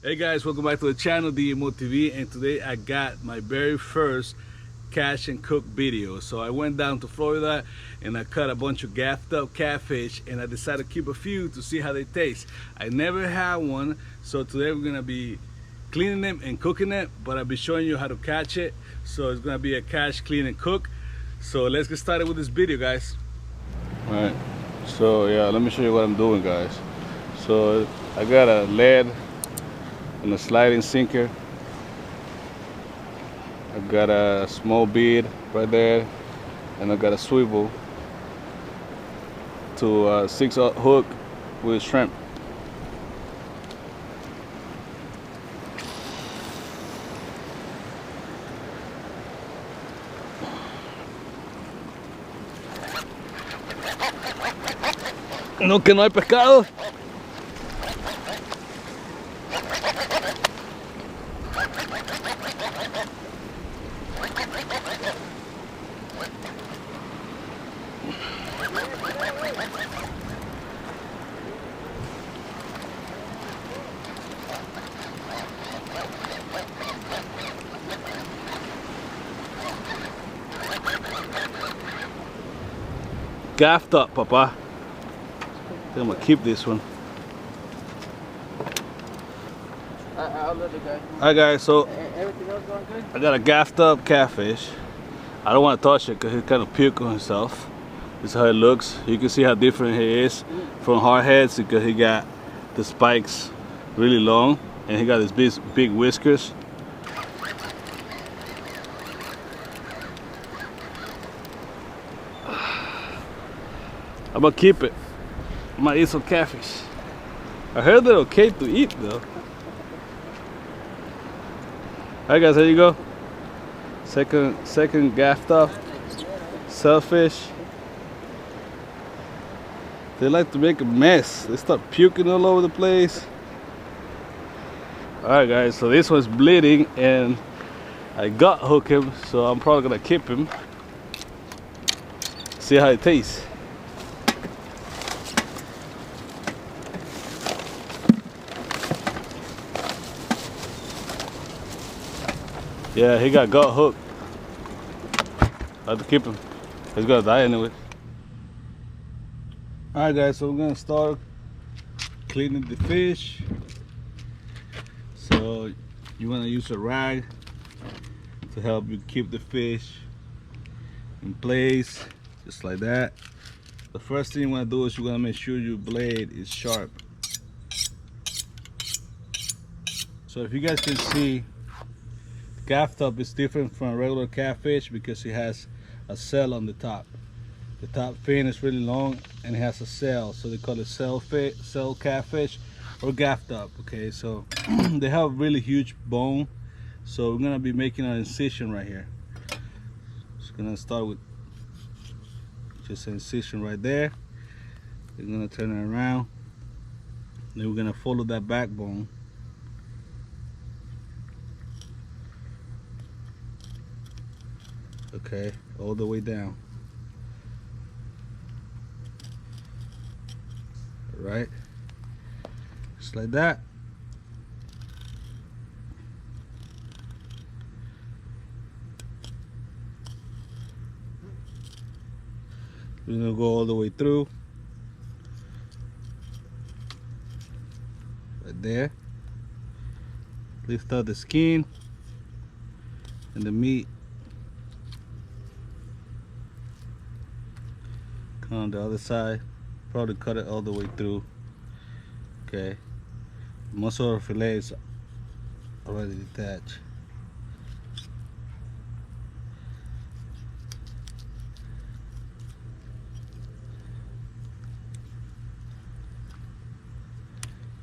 Hey guys, welcome back to the channel DMO TV, and today I got my very first catch and cook video. So I went down to Florida and I caught a bunch of Gafftop catfish, and I decided to keep a few to see how they taste. I never had one, so today we're gonna be cleaning them and cooking it, but I'll be showing you how to catch it. So it's gonna be a catch, clean, and cook. So let's get started with this video, guys. All right, so yeah, let me show you what I'm doing, guys. So I got a lead and a sliding sinker. I got a small bead right there, and I got a swivel to a 6-aught hook with shrimp. No, que no hay pescado. Gafftop, papa. I think I'm gonna keep this one. I'll let it go. Alright guys, so Everything else going good? I got a Gafftop catfish. I don't want to touch it because he's kind of puke on himself. This is how it looks. You can see how different he is from hardheads because he got the spikes really long and he got these big whiskers. I'm gonna keep it. I'm gonna eat some catfish. I heard they're okay to eat though. Alright guys, there you go. Second Gafftop sailfish. They like to make a mess. They start puking all over the place. Alright guys, so this one's bleeding and I gut hook him, so I'm probably gonna keep him. See how it tastes. Yeah, he got gut hooked. I have to keep him. He's gonna die anyway. Alright guys, so we're gonna start cleaning the fish. So you wanna use a rag to help you keep the fish in place, just like that. The first thing you wanna do is you wanna make sure your blade is sharp. So if you guys can see, Gafftop is different from regular catfish because it has a sail on the top. The top fin is really long and it has a sail, so they call it sail catfish or Gafftop. Okay, so they have really huge bone, so we're gonna be making an incision right here. Just gonna start with just an incision right there. We're gonna turn it around, then we're gonna follow that backbone. Okay, all the way down. All right, just like that. We're gonna go all the way through. Right there. Lift out the skin and the meat. On the other side, probably cut it all the way through. Okay, most of our fillet is already detached.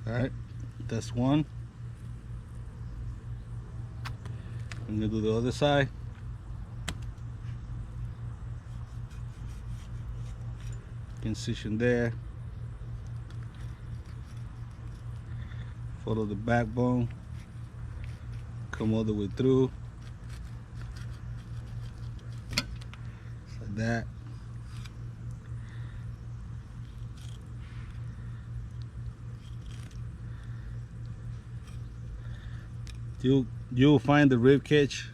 All right, that's one. I'm gonna do the other side. Incision there. Follow the backbone. Come all the way through. Just like that. you'll find the rib cage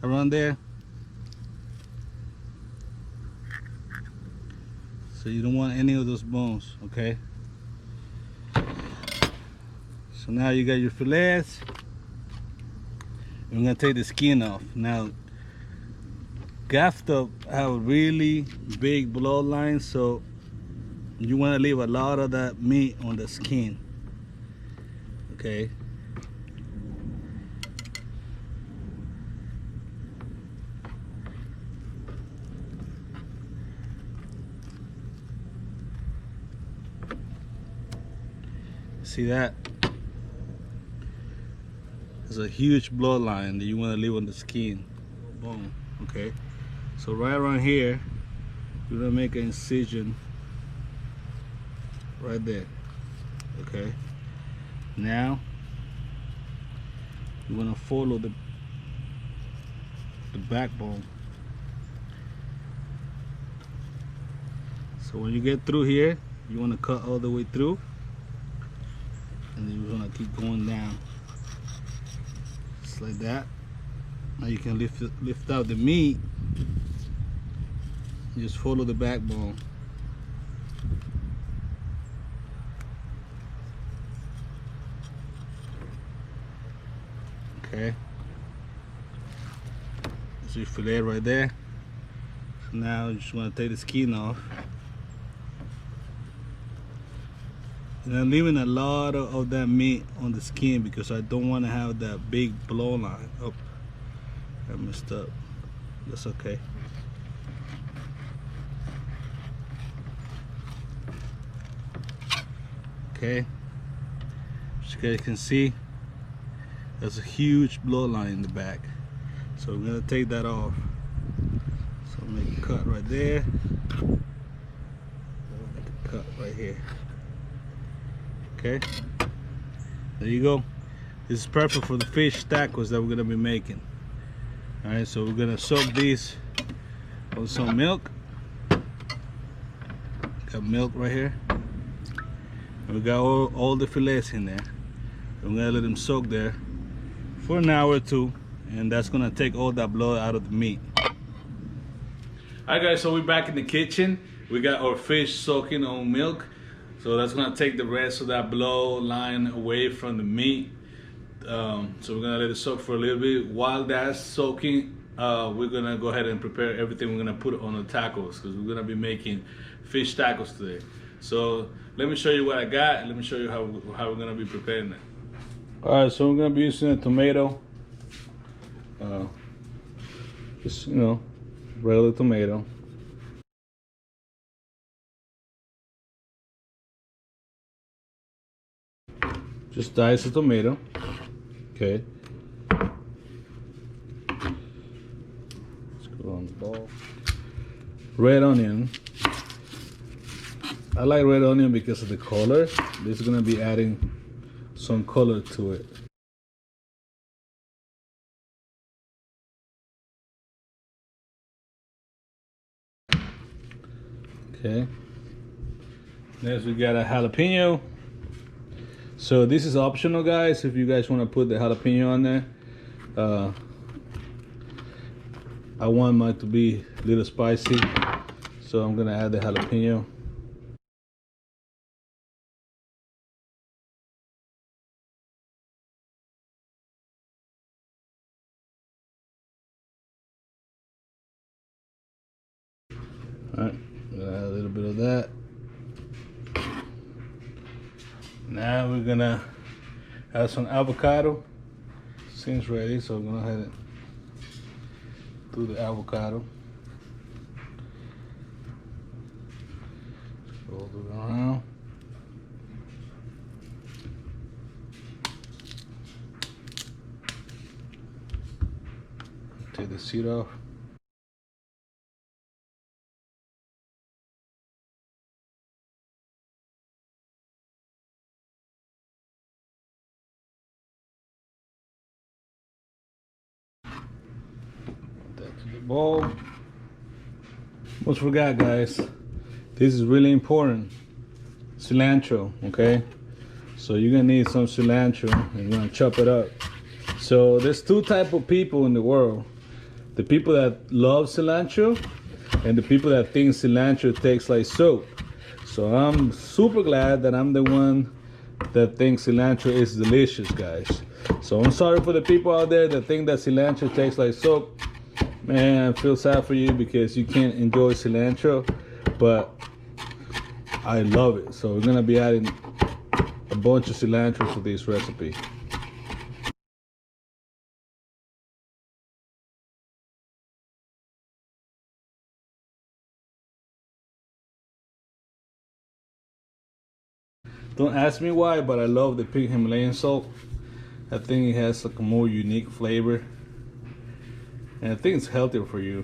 around there. So you don't want any of those bones, okay? So now you got your fillets. I'm gonna take the skin off. Now, Gafftop have a really big bloodline, so you wanna leave a lot of that meat on the skin, okay? See that? There's a huge bloodline that you want to leave on the skin. Boom. Okay. So right around here, you're gonna make an incision right there. Okay. Now you want to follow the backbone. So when you get through here, you want to cut all the way through. And then you're gonna keep going down, just like that. Now you can lift out the meat. Just follow the backbone. Okay. So your fillet right there. So now you just want to take the skin off. And I'm leaving a lot of that meat on the skin because I don't want to have that big bloodline. Oh, I messed up. That's okay. Okay. As you guys can see, there's a huge bloodline in the back. So we're gonna take that off. So make a cut right there. Make a cut right here. Okay, there you go. This is perfect for the fish tacos that we're gonna be making. All right, so we're gonna soak these with some milk. Got milk right here. And we got all the fillets in there. I'm gonna let them soak there for an hour or two, and that's gonna take all that blood out of the meat. All right, guys, so we're back in the kitchen. We got our fish soaking on milk. So that's gonna take the rest of that blood line away from the meat. So we're gonna let it soak for a little bit. While that's soaking, we're gonna go ahead and prepare everything we're gonna put on the tacos, because we're gonna be making fish tacos today. So let me show you what I got, and let me show you how we're gonna be preparing it. All right, so we're gonna be using a tomato. Just, regular tomato. Just dice a tomato, okay. Let's go on the ball. Red onion. I like red onion because of the color. This is gonna be adding some color to it. Okay. Next we got a jalapeno. So this is optional, guys, if you guys want to put the jalapeno on there. I want mine to be a little spicy, so I'm gonna add the jalapeno. All right, add a little bit of that. Now we're gonna add some avocado. Seems ready, so go ahead and do the avocado. Roll it around. Take the seed off. Bowl. Almost forgot, guys. This is really important. Cilantro, okay? So you're gonna need some cilantro, and you're gonna chop it up. So there's two type of people in the world: the people that love cilantro, and the people that think cilantro tastes like soap. So I'm super glad that I'm the one that thinks cilantro is delicious, guys. So I'm sorry for the people out there that think that cilantro tastes like soap. Man, I feel sad for you because you can't enjoy cilantro, but I love it. So we're gonna be adding a bunch of cilantro to this recipe. Don't ask me why, but I love the pink Himalayan salt. I think it has like a more unique flavor, and I think it's healthier for you.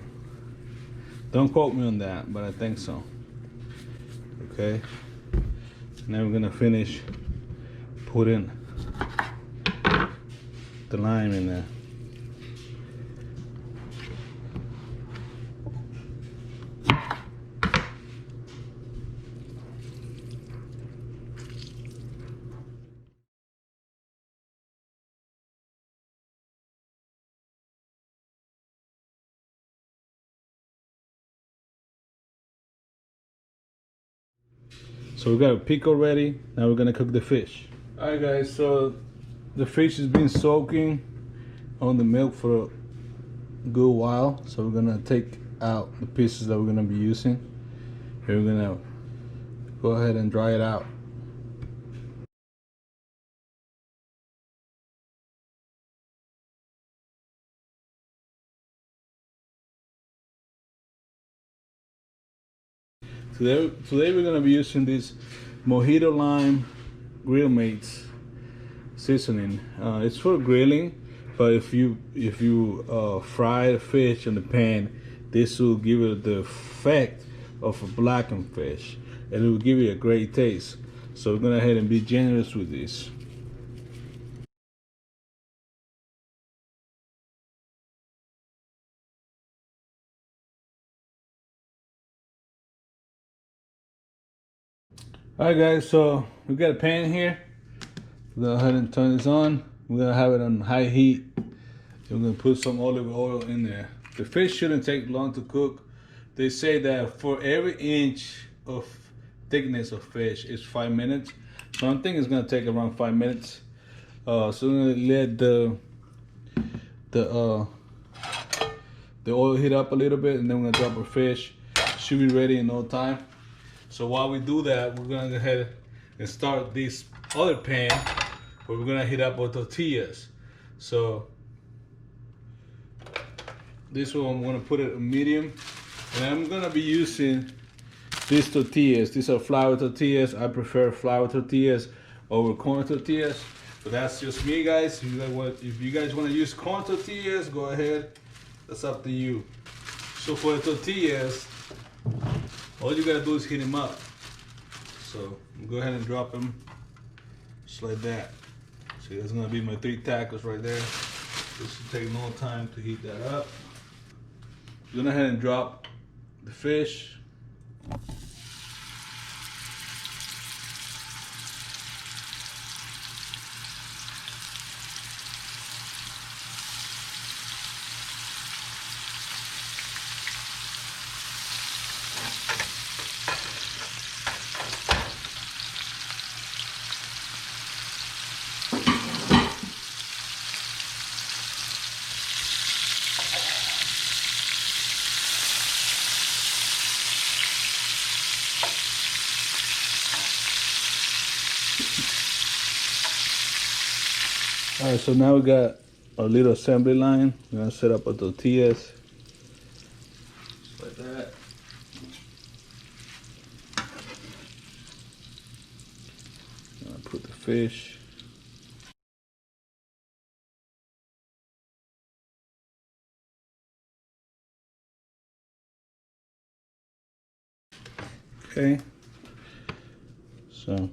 Don't quote me on that, but I think so. Okay. Now we're gonna finish putting the lime in there. So we got a pico ready. Now we're gonna cook the fish. All right, guys. So the fish has been soaking on the milk for a good while. So we're gonna take out the pieces that we're gonna be using. Here we're gonna go ahead and dry it out. Today we're gonna be using this Mojito Lime Grill Mates seasoning. It's for grilling, but if you fry the fish in the pan, this will give it the effect of a blackened fish, and it will give you a great taste. So we're gonna go ahead and be generous with this. All right, guys. So we got a pan here. Go ahead and turn this on. We're gonna have it on high heat. We're gonna put some olive oil in there. The fish shouldn't take long to cook. They say that for every inch of thickness of fish is 5 minutes. So I think it's gonna take around 5 minutes. So we're gonna let the the oil heat up a little bit, and then we're gonna drop our fish. Should be ready in no time. So while we do that, we're gonna go ahead and start this other pan where we're gonna heat up our tortillas. So this one I'm gonna put it in medium, and I'm gonna be using these tortillas. These are flour tortillas. I prefer flour tortillas over corn tortillas, but that's just me, guys. If you guys want to use corn tortillas, go ahead. That's up to you. So for the tortillas, all you gotta do is heat them up. So go ahead and drop them just like that. See, that's gonna be my 3 tacos right there. This will take no time to heat that up. Go ahead and drop the fish. All right, so now we got our little assembly line. We're gonna set up our tortillas just like that. Gonna put the fish. Okay. So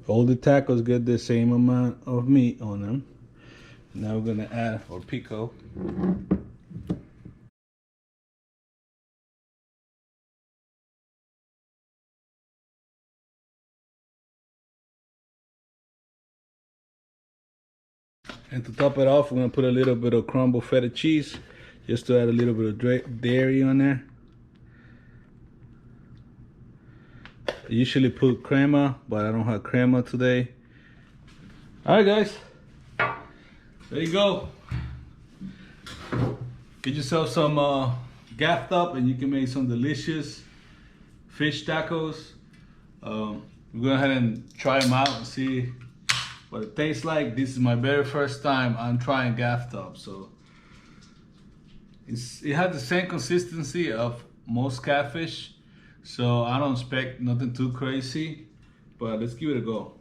all the tacos get the same amount of meat on them. Now we're gonna add our pico. And to top it off, we're gonna put a little bit of crumbled feta cheese, just to add a little bit of dairy on there. I usually put crema, but I don't have crema today. All right, guys, there you go. Get yourself some Gafftop, and you can make some delicious fish tacos. We'll go ahead and try them out and see what it tastes like. This is my very first time I'm trying Gafftop, so it has the same consistency of most catfish, so I don't expect nothing too crazy, but let's give it a go.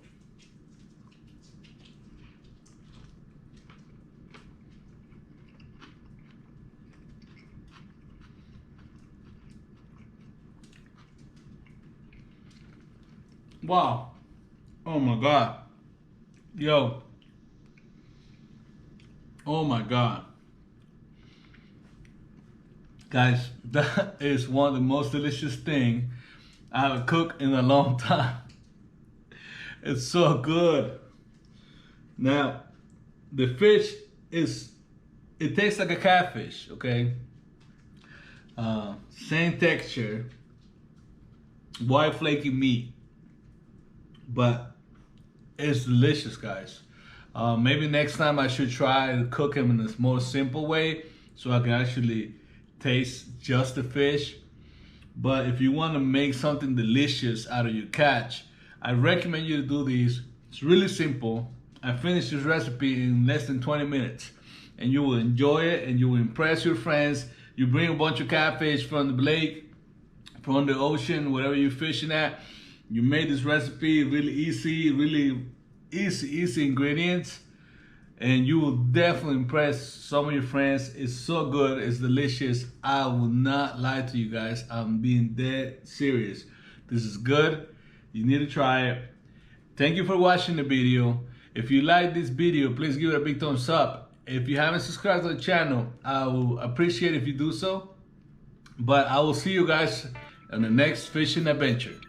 Wow. Oh my God. Yo. Oh my God. Guys, that is one of the most delicious things I have cooked in a long time. It's so good. Now, the fish it tastes like a catfish, okay? Same texture, white flaky meat. But it's delicious, guys. Maybe next time I should try to cook them in a more simple way so I can actually taste just the fish. But if you want to make something delicious out of your catch, I recommend you to do these. It's really simple. I finished this recipe in less than 20 minutes. And you will enjoy it and you will impress your friends. You bring a bunch of catfish from the lake, from the ocean, whatever you're fishing at. You made this recipe really easy ingredients, and you will definitely impress some of your friends. It's so good, it's delicious. I will not lie to you guys. I'm being dead serious. This is good. You need to try it. Thank you for watching the video. If you like this video, please give it a big thumbs up. If you haven't subscribed to the channel, I will appreciate if you do so. But I will see you guys on the next fishing adventure.